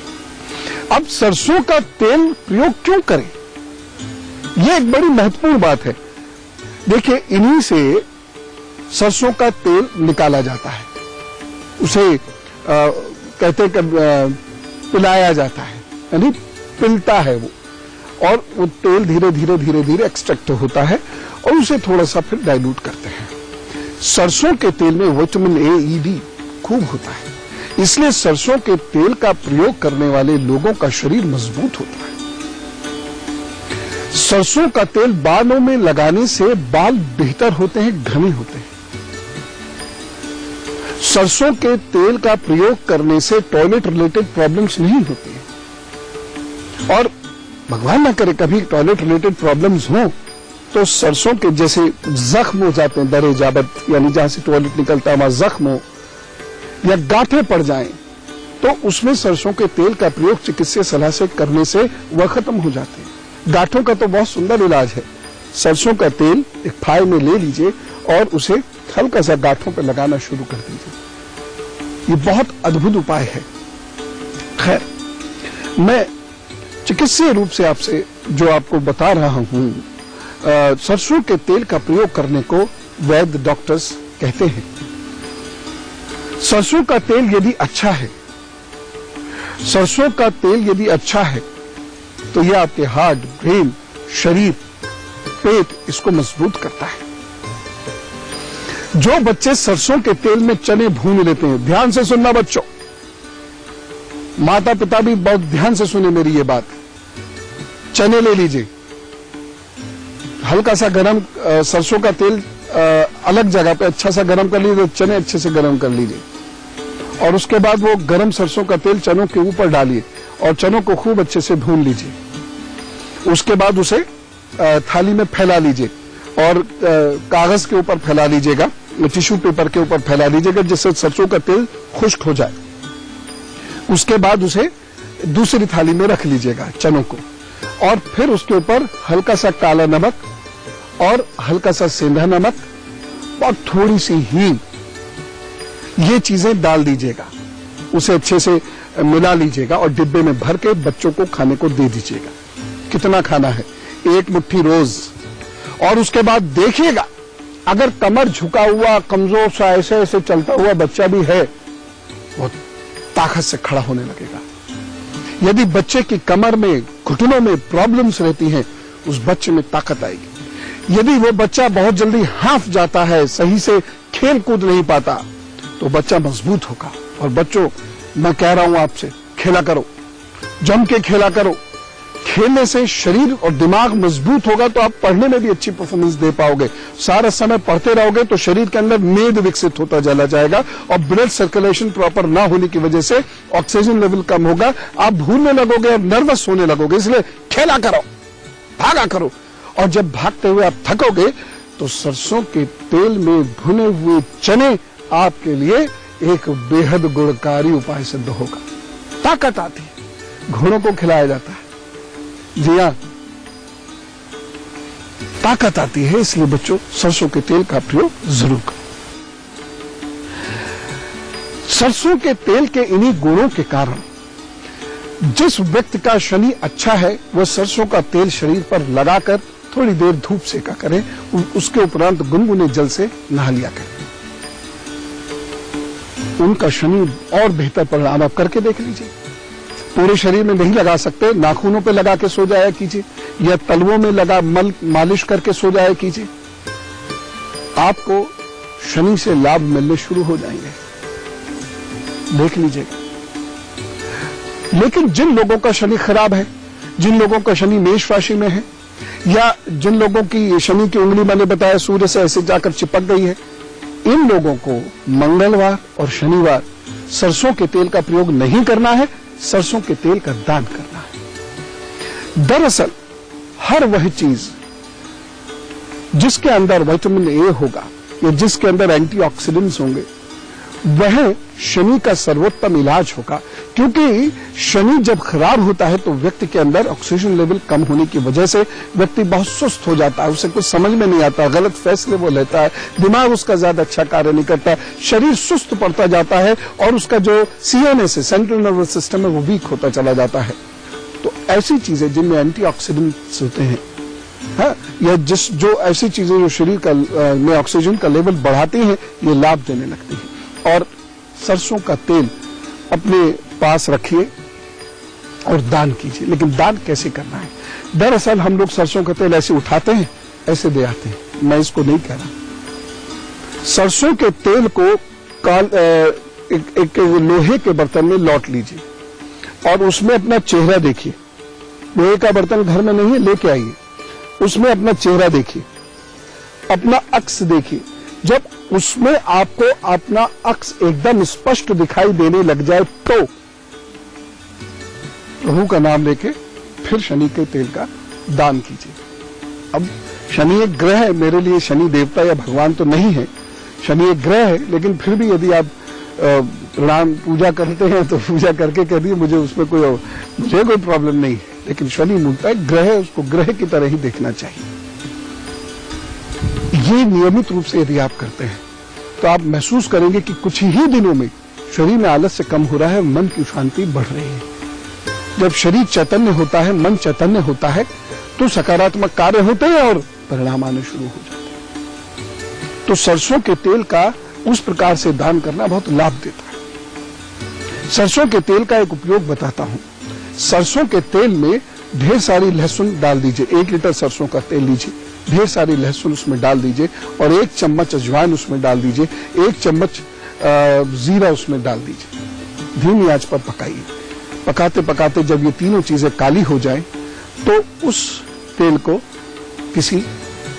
अब सरसों का तेल प्रयोग क्यों करें, यह एक बड़ी महत्वपूर्ण बात है। देखिए, इन्हीं से सरसों का तेल निकाला जाता है, उसे कहते पिलाया जाता है, यानी पिलता है वो, और वो तेल धीरे धीरे एक्सट्रैक्ट होता है, और उसे थोड़ा सा फिर डाइल्यूट करते हैं। सरसों के तेल में विटामिन ए, ई, डी खूब होता है, इसलिए सरसों के तेल का प्रयोग करने वाले लोगों का शरीर मजबूत होता है। सरसों का तेल बालों में लगाने से बाल बेहतर होते हैं, घने होते हैं। सरसों के तेल का प्रयोग करने से टॉयलेट रिलेटेड प्रॉब्लम्स नहीं होती हैं, और भगवान ना करे कभी टॉयलेट रिलेटेड प्रॉब्लम्स हो तो सरसों के जैसे जख्म हो जाते हैं, दरे जाबत, यानी जहां से टॉयलेट निकलता है वहां जख्म हो, या गांठें पड़ जाएं, तो उसमें सरसों के तेल का प्रयोग चिकित्सीय सलाह से करने से वह खत्म हो जाते हैं। गांठों का तो बहुत सुंदर इलाज है। सरसों का तेल एक फाय में ले लीजिए और उसे हल्का सा गांठों पर लगाना शुरू कर दीजिए। ये बहुत अद्भुत उपाय है। खैर, मैं चिकित्सीय रूप से आपसे जो आपको बता रहा हूं, सरसों के तेल का प्रयोग करने को वैद्य डॉक्टर्स कहते हैं। सरसों का तेल यदि अच्छा है, सरसों का तेल यदि अच्छा है तो यह आपके हार्ट, ब्रेन, शरीर, पेट इसको मजबूत करता है। जो बच्चे सरसों के तेल में चने भून लेते हैं, ध्यान से सुनना बच्चों, माता पिता भी बहुत ध्यान से सुने मेरी ये बात। चने ले लीजिए, हल्का सा गरम सरसों का तेल अलग जगह पे अच्छा सा गरम कर लीजिए, चने अच्छे से गरम कर लीजिए और उसके बाद वो गरम सरसों का तेल चनों के ऊपर डालिए और चनों को खूब अच्छे से भून लीजिए। उसके बाद उसे थाली में फैला लीजिए और कागज के ऊपर फैला लीजिएगा, टिश्यू पेपर के ऊपर फैला लीजिएगा जिससे सरसों का तेल खुश्क हो जाए। उसके बाद उसे दूसरी थाली में रख लीजिएगा चनों को, और फिर उसके ऊपर हल्का सा काला नमक और हल्का सा सेंधा नमक और थोड़ी सी हींग, ये चीजें डाल दीजिएगा। उसे अच्छे से मिला लीजिएगा और डिब्बे में भर के बच्चों को खाने को दे दीजिएगा। कितना खाना है? 1 मुट्ठी रोज। और उसके बाद देखिएगा, अगर कमर झुका हुआ कमजोर सा ऐसे ऐसे चलता हुआ बच्चा भी है, वो ताकत से खड़ा होने लगेगा। यदि बच्चे की कमर में, घुटनों में प्रॉब्लम्स रहती हैं, उस बच्चे में ताकत आएगी। यदि वो बच्चा बहुत जल्दी हाफ जाता है, सही से खेल कूद नहीं पाता, तो बच्चा मजबूत होगा। और बच्चों, मैं कह रहा हूं आपसे, खेला करो, जम के खेला करो। खेलने से शरीर और दिमाग मजबूत होगा तो आप पढ़ने में भी अच्छी परफॉर्मेंस दे पाओगे। सारा समय पढ़ते रहोगे तो शरीर के अंदर मेद विकसित होता चला जाएगा और ब्लड सर्कुलेशन प्रॉपर ना होने की वजह से ऑक्सीजन लेवल कम होगा, आप भूलने लगोगे और नर्वस होने लगोगे। इसलिए खेला करो, भागा करो, और जब भागते हुए आप थकोगे तो सरसों के तेल में भुने हुए चने आपके लिए एक बेहद गुणकारी उपाय सिद्ध होगा। ताकत आती है, घोड़ों को खिलाया जाता है, जी हाँ, ताकत आती है। इसलिए बच्चों, सरसों के तेल का प्रयोग जरूर करो। सरसों के तेल के इन्हीं गुणों के कारण जिस व्यक्ति का शनि अच्छा है, वह सरसों का तेल शरीर पर लगाकर थोड़ी देर धूप सेका करें, उसके उपरांत गुनगुने जल से नहा लिया करें। उनका शनि और बेहतर परिणाम आप करके देख लीजिए। पूरे शरीर में नहीं लगा सकते, नाखूनों पे लगा के सो जाया कीजिए या तलवों में लगा मालिश करके सो जाया कीजिए। आपको शनि से लाभ मिलने शुरू हो जाएंगे, देख लीजिएगा। लेकिन जिन लोगों का शनि खराब है, जिन लोगों का शनि मेष राशि में है, या जिन लोगों की शनि की उंगली मैंने बताया सूर्य से ऐसे जाकर चिपक गई है, इन लोगों को मंगलवार और शनिवार सरसों के तेल का प्रयोग नहीं करना है, सरसों के तेल का दान करना है। दरअसल हर वह चीज जिसके अंदर विटामिन ए होगा या जिसके अंदर एंटीऑक्सीडेंट्स होंगे, वह शनि का सर्वोत्तम इलाज होगा। क्योंकि शनि जब खराब होता है तो व्यक्ति के अंदर ऑक्सीजन लेवल कम होने की वजह से व्यक्ति बहुत सुस्त हो जाता है, उसे कुछ समझ में नहीं आता, गलत फैसले वो लेता है, दिमाग उसका ज्यादा अच्छा कार्य नहीं करता, शरीर सुस्त पड़ता जाता है और उसका जो सीएनएस है, सेंट्रल नर्वस सिस्टम है, वो वीक होता चला जाता है। तो ऐसी चीजें जिनमें एंटीऑक्सीडेंट्स होते हैं, हाँ, या जो ऐसी चीजें जो शरीर का में ऑक्सीजन का लेवल बढ़ाती हैं, ये लाभ देने लगती हैं। और सरसों का तेल अपने पास रखिए और दान कीजिए। लेकिन दान कैसे करना है? दरअसल हम लोग सरसों का तेल ऐसे उठाते हैं, ऐसे दे आते हैं, मैं इसको नहीं कह रहा। सरसों के तेल को एक लोहे के बर्तन में लौट लीजिए और उसमें अपना चेहरा देखिए। लोहे का बर्तन घर में नहीं है, लेके आइए, उसमें अपना चेहरा देखिए, अपना अक्स देखिए। जब उसमें आपको अपना अक्स एकदम स्पष्ट दिखाई देने लग जाए तो प्रभु का नाम लेके फिर शनि के तेल का दान कीजिए। अब शनि एक ग्रह है, मेरे लिए शनि देवता या भगवान तो नहीं है, शनि एक ग्रह है, लेकिन फिर भी यदि आप प्रणाम पूजा करते हैं तो पूजा करके कह दिए, मुझे कोई प्रॉब्लम नहीं है। लेकिन शनि मूलतः ग्रह, उसको ग्रह की तरह ही देखना चाहिए। ये नियमित रूप से यदि आप करते हैं तो आप महसूस करेंगे कि कुछ ही दिनों में शरीर में आलस्य कम हो रहा है, मन की शांति बढ़ रही है। जब शरीर चैतन्य होता है, मन चैतन्य होता है, तो सकारात्मक कार्य होते हैं और परिणाम आने शुरू हो जाते हैं। तो सरसों के तेल का उस प्रकार से दान करना बहुत लाभ देता है। सरसों के तेल का एक उपयोग बताता हूं। सरसों के तेल में ढेर सारी लहसुन डाल दीजिए। 1 लीटर सरसों का तेल लीजिए, ढेर सारी लहसुन उसमें डाल दीजिए और 1 चम्मच अजवाइन उसमें डाल दीजिए, 1 चम्मच जीरा उसमें डाल दीजिए। धीमी आंच पर पकाइए। पकाते पकाते जब ये तीनों चीजें काली हो जाएं, तो उस तेल को किसी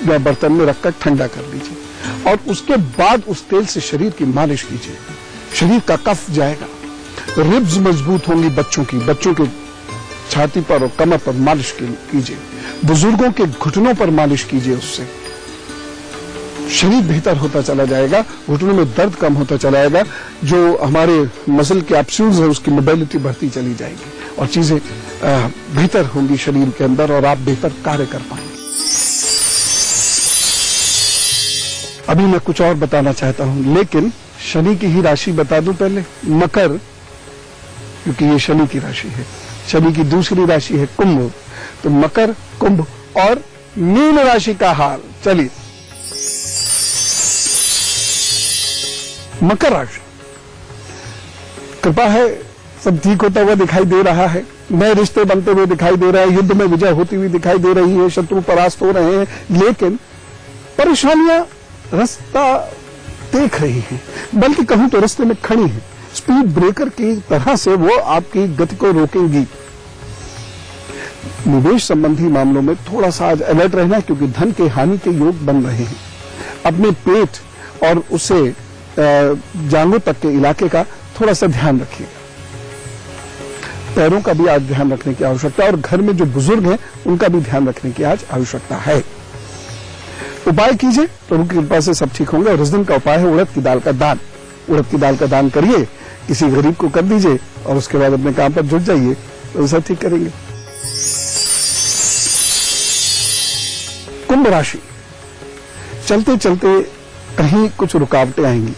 बर्तन में रखकर ठंडा कर लीजिए और उसके बाद उस तेल से शरीर की मालिश कीजिए। शरीर का कफ जाएगा, रिब्स मजबूत होंगी बच्चों के छाती पर और कमर पर मालिश कीजिए। बुजुर्गों के घुटनों पर मालिश कीजिए। उससे शरीर बेहतर होता चला जाएगा, घुटनों में दर्द कम होता चला जाएगा, जो हमारे मसल कैप्सूल्स है उसकी मोबिलिटी बढ़ती चली जाएगी और चीजें बेहतर होंगी शरीर के अंदर और आप बेहतर कार्य कर पाएंगे। अभी मैं कुछ और बताना चाहता हूं, लेकिन शनि की ही राशि बता दूं पहले। मकर, क्योंकि ये शनि की राशि है। शनि की दूसरी राशि है कुंभ। तो मकर, कुंभ और मीन राशि का हाल। चलिए, मकर राशि, कृपा है सब ठीक होता हुआ दिखाई दे रहा है, नए रिश्ते बनते हुए दिखाई दे रहा है, युद्ध में विजय होती हुई दिखाई दे रही है, शत्रु परास्त हो रहे हैं, लेकिन परेशानियां रास्ता देख रही हैं, बल्कि कहूं तो रास्ते में खड़ी हैं। स्पीड ब्रेकर की तरह से वो आपकी गति को रोकेंगी। निवेश संबंधी मामलों में थोड़ा सा आज अलर्ट रहना, क्योंकि धन के हानि के योग बन रहे हैं। अपने पेट और उसे जांघों तक के इलाके का थोड़ा सा ध्यान रखिएगा। पैरों का भी आज ध्यान रखने की आवश्यकता है और घर में जो बुजुर्ग हैं उनका भी ध्यान रखने की आज आवश्यकता है। उपाय कीजिए, प्रभु की कृपा से सब ठीक होंगे। और इस दिन का उपाय है उड़द की दाल का दान। उड़द की दाल का दान करिए, किसी गरीब को कर दीजिए और उसके बाद अपने काम पर जुट जाइए, तो सब ठीक करेंगे। कुंभ राशि, चलते चलते कहीं कुछ रुकावटें आएंगी,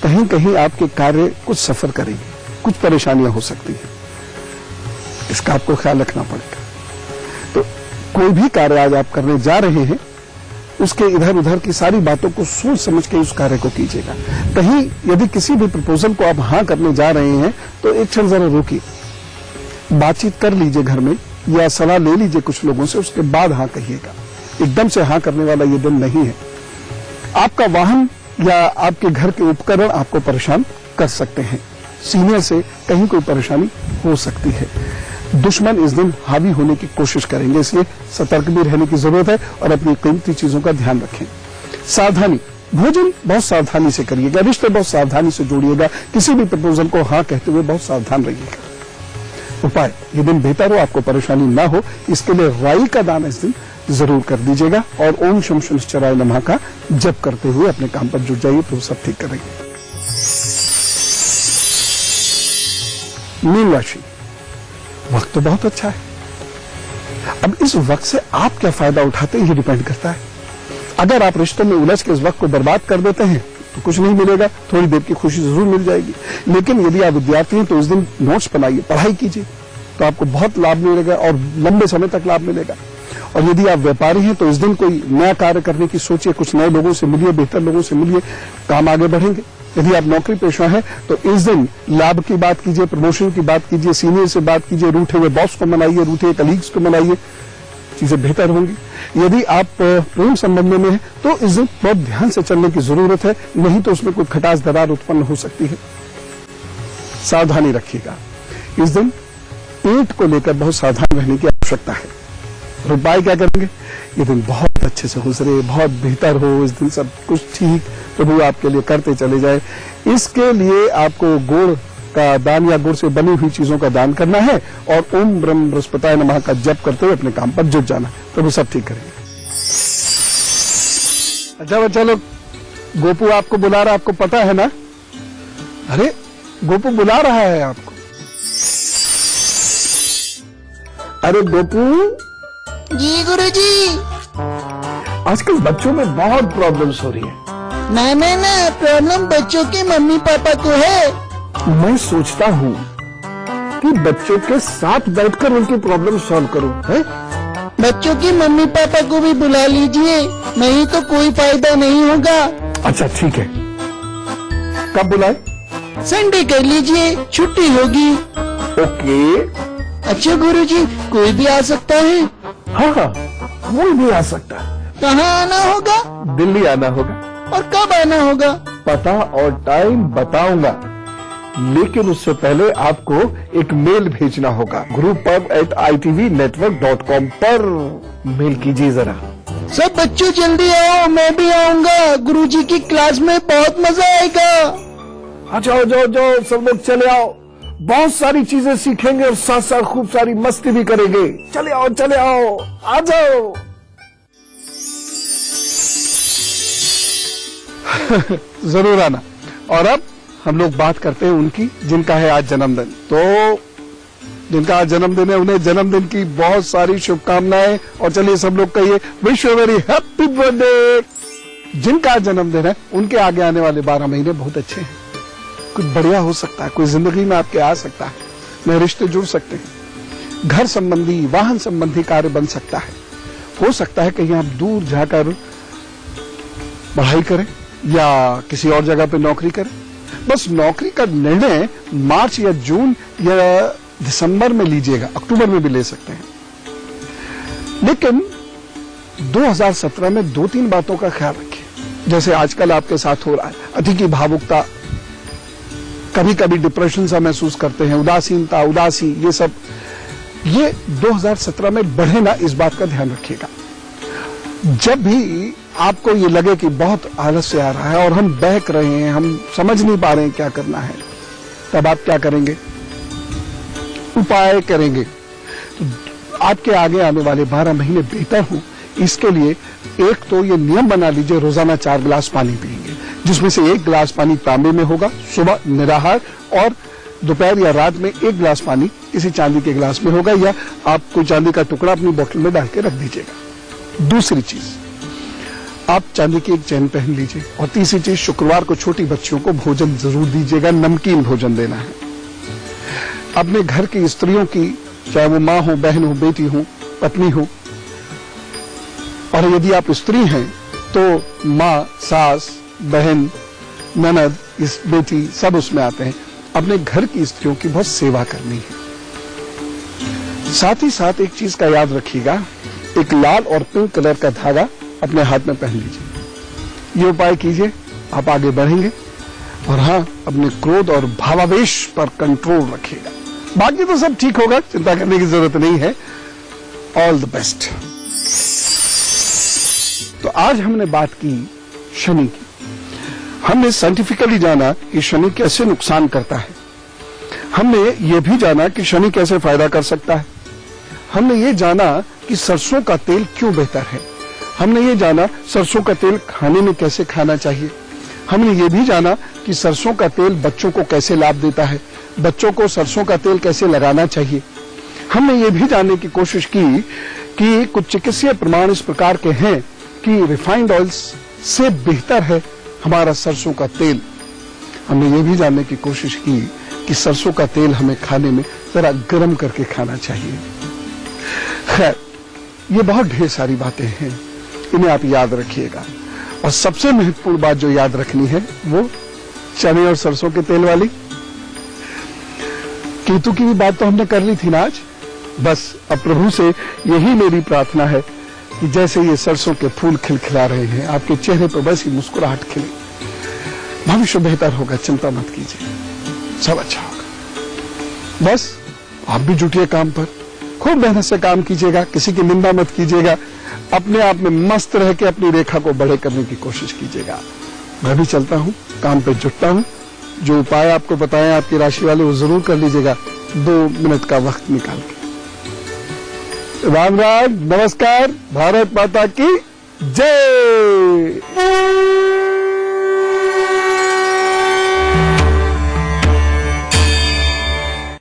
कहीं कहीं आपके कार्य कुछ सफर करेंगे, कुछ परेशानियां हो सकती हैं, इसका आपको ख्याल रखना पड़ेगा। तो कोई भी कार्य आज आप करने जा रहे हैं, उसके इधर उधर की सारी बातों को सोच समझ के उस कार्य को कीजिएगा। कहीं यदि किसी भी प्रपोजल को आप हाँ करने जा रहे हैं तो एक क्षण जरा रोकिए, बातचीत कर लीजिए घर में या सलाह ले लीजिए कुछ लोगों से, उसके बाद हाँ कहिएगा। एकदम से हाँ करने वाला ये दिन नहीं है। आपका वाहन या आपके घर के उपकरण आपको परेशान कर सकते हैं। सीनियर से कहीं कोई परेशानी हो सकती है। दुश्मन इस दिन हावी होने की कोशिश करेंगे, इसलिए सतर्क भी रहने की जरूरत है और अपनी कीमती चीजों का ध्यान रखें। सावधानी, भोजन बहुत सावधानी से करिएगा, रिश्ते बहुत सावधानी से जोड़िएगा, किसी भी प्रपोजल को हाँ कहते हुए बहुत सावधान रहिएगा। उपाय, ये दिन बेहतर हो, आपको परेशानी ना हो, इसके लिए राई का दान इस दिन जरूर कर दीजिएगा और ओम शम शनिश्चराय नमः का जप करते हुए अपने काम पर जुट जाइए, तो सब ठीक करेंगे। मीन राशि, वक्त तो बहुत अच्छा है। अब इस वक्त से आप क्या फायदा उठाते हैं ये डिपेंड करता है। अगर आप रिश्तों में उलझ के इस वक्त को बर्बाद कर देते हैं तो कुछ नहीं मिलेगा, थोड़ी देर की खुशी जरूर मिल जाएगी। लेकिन यदि आप विद्यार्थी हैं तो इस दिन नोट्स बनाइए, पढ़ाई कीजिए, तो आपको बहुत लाभ मिलेगा और लंबे समय तक लाभ मिलेगा। और यदि आप व्यापारी हैं तो इस दिन कोई नया कार्य करने की सोचिए, कुछ नए लोगों से मिलिए, बेहतर लोगों से मिलिए, काम आगे बढ़ेंगे। यदि आप नौकरी पेशा हैं तो इस दिन लाभ की बात कीजिए, प्रमोशन की बात कीजिए, सीनियर से बात कीजिए, रूठे हुए बॉस को मनाइए, रूठे हुए कलीग्स को मनाइए, चीजें बेहतर होंगी। यदि आप प्रेम संबंध में हैं तो इस दिन बहुत ध्यान से चलने की जरूरत है, नहीं तो उसमें कोई खटास दरार उत्पन्न हो सकती है। सावधानी रखिएगा, इस दिन पेट को लेकर बहुत सावधान रहने की आवश्यकता है। उपाय क्या करेंगे, ये दिन बहुत अच्छे से गुजरे, बहुत बेहतर हो, इस दिन सब कुछ ठीक प्रभु आपके लिए करते चले जाए। इसके लिए आपको गुड़ का दान या गुड़ से बनी हुई चीजों का दान करना है और ओम ब्रह्म बृहस्पताय नमः का जप करते हुए अपने काम पर जुट जाना, प्रभु सब ठीक करेंगे। अच्छा बच्चा लोग, गोपू आपको बुला रहा, आपको पता है ना? अरे गोपू बुला रहा है आपको। अरे गोपू, जी गुरुजी। आजकल बच्चों में बहुत प्रॉब्लम्स हो रही है। ना प्रॉब्लम बच्चों के मम्मी पापा को है। मैं सोचता हूँ कि बच्चों के साथ बैठकर उनकी प्रॉब्लम सॉल्व करूँ, है? बच्चों के मम्मी पापा को भी बुला लीजिए, नहीं तो कोई फायदा नहीं होगा। अच्छा ठीक है, कब बुलाए? संडे कर लीजिए, छुट्टी होगी। ओके। अच्छा गुरुजी, कोई भी आ सकता है? हाँ, कोई भी आ सकता है। कहाँ आना होगा? दिल्ली आना होगा। और कब आना होगा? पता और टाइम बताऊंगा, लेकिन उससे पहले आपको एक मेल भेजना होगा। gurupub@itvnetwork.com पर मेल कीजिए जरा। सब बच्चों जल्दी आओ, मैं भी आऊंगा। गुरुजी की क्लास में बहुत मजा आएगा। अच्छा जाओ, सब लोग चले आओ। बहुत सारी चीजें सीखेंगे और साथ साथ खूब सारी मस्ती भी करेंगे। चले आओ, आ जाओ। जरूर आना। और अब हम लोग बात करते हैं उनकी जिनका है आज जन्मदिन। तो जिनका आज जन्मदिन है, उन्हें जन्मदिन की बहुत सारी शुभकामनाएं। और चलिए सब लोग कहिए wish you very happy birthday. जिनका आज जन्मदिन है, उनके आगे आने वाले 12 महीने बहुत अच्छे हैं। कुछ बढ़िया हो सकता है, कोई जिंदगी में आपके आ सकता है, नए रिश्ते जुड़ सकते हैं, घर संबंधी, वाहन संबंधी कार्य बन सकता है। हो सकता है कहीं आप दूर जाकर पढ़ाई करें या किसी और जगह पे नौकरी करें। बस नौकरी का निर्णय मार्च या जून या दिसंबर में लीजिएगा, अक्टूबर में भी ले सकते हैं। लेकिन 2017 में 2-3 बातों का ख्याल रखिए। जैसे आजकल आपके साथ हो रहा है, अति की भावुकता, कभी कभी डिप्रेशन सा महसूस करते हैं, उदासीनता, उदासी, ये सब, ये 2017 में बढ़े ना, इस बात का ध्यान रखिएगा। जब भी आपको ये लगे कि बहुत आलस्य आ रहा है और हम बहक रहे हैं, हम समझ नहीं पा रहे हैं क्या करना है, तब आप क्या करेंगे? उपाय करेंगे। तो आपके आगे आने वाले 12 महीने बेहतर हो, इसके लिए एक तो ये नियम बना लीजिए, रोजाना 4 गिलास पानी पिएंगे, जिसमें से 1 गिलास पानी तांबे में होगा, सुबह निराहार, और दोपहर या रात में 1 गिलास पानी किसी चांदी के गिलास में होगा, या आप कोई चांदी का टुकड़ा अपनी बोतल में डाल के रख दीजिएगा। दूसरी चीज, आप चांदी की एक चैन पहन लीजिए। और तीसरी चीज, शुक्रवार को छोटी बच्चियों को भोजन जरूर दीजिएगा, नमकीन भोजन देना है। अपने घर की स्त्रियों की, चाहे वो माँ हो, बहन हो, बेटी हो, पत्नी हो, और यदि आप स्त्री हैं तो माँ, सास, बहन, ननद, इस बेटी, सब उसमें आते हैं। अपने घर की स्त्रियों की बहुत सेवा करनी है। साथ ही साथ एक चीज का याद रखिएगा, एक लाल और पिंक कलर का धागा अपने हाथ में पहन लीजिए। ये उपाय कीजिए, आप आगे बढ़ेंगे। और हाँ, अपने क्रोध और भावावेश पर कंट्रोल रखिएगा। बाकी तो सब ठीक होगा, चिंता करने की जरूरत नहीं है। All the best. तो आज हमने बात की शनि की। हमने साइंटिफिकली जाना कि शनि कैसे नुकसान करता है। हमने ये भी जाना कि शनि कैसे फायदा कर सकता है। हमने ये जाना कि सरसों का तेल क्यों बेहतर है। हमने ये जाना सरसों का तेल खाने में कैसे खाना चाहिए। हमने ये भी जाना कि सरसों का तेल बच्चों को कैसे लाभ देता है, बच्चों को सरसों का तेल कैसे लगाना चाहिए। हमने ये भी जानने की कोशिश की कि कुछ चिकित्सीय प्रमाण इस प्रकार के हैं कि रिफाइंड ऑयल्स से बेहतर है हमारा सरसों का तेल। हमने ये भी जानने की कोशिश की कि सरसों का तेल हमें खाने में जरा गर्म करके खाना चाहिए। खैर, ये बहुत ढेर सारी बातें हैं, इन्हें आप याद रखिएगा। और सबसे महत्वपूर्ण बात जो याद रखनी है वो चने और सरसों के तेल वाली। केतु की भी बात तो हमने कर ली थी ना आज। बस अब प्रभु से यही मेरी प्रार्थना है कि जैसे ये सरसों के फूल खिलखिला रहे हैं, आपके चेहरे पर वैसी मुस्कुराहट खिले। भविष्य बेहतर होगा, चिंता मत कीजिए, सब अच्छा होगा। बस आप भी जुटिए काम पर, खूब मेहनत से काम कीजिएगा, किसी की निंदा मत कीजिएगा, अपने आप में मस्त रह के अपनी रेखा को बड़े करने की कोशिश कीजिएगा। मैं भी चलता हूँ, काम पे जुटता हूँ। जो उपाय आपको बताएं आपकी राशि वाले, वो जरूर कर लीजिएगा 2 मिनट का वक्त निकाल के। राम राम, नमस्कार, भारत माता की जय।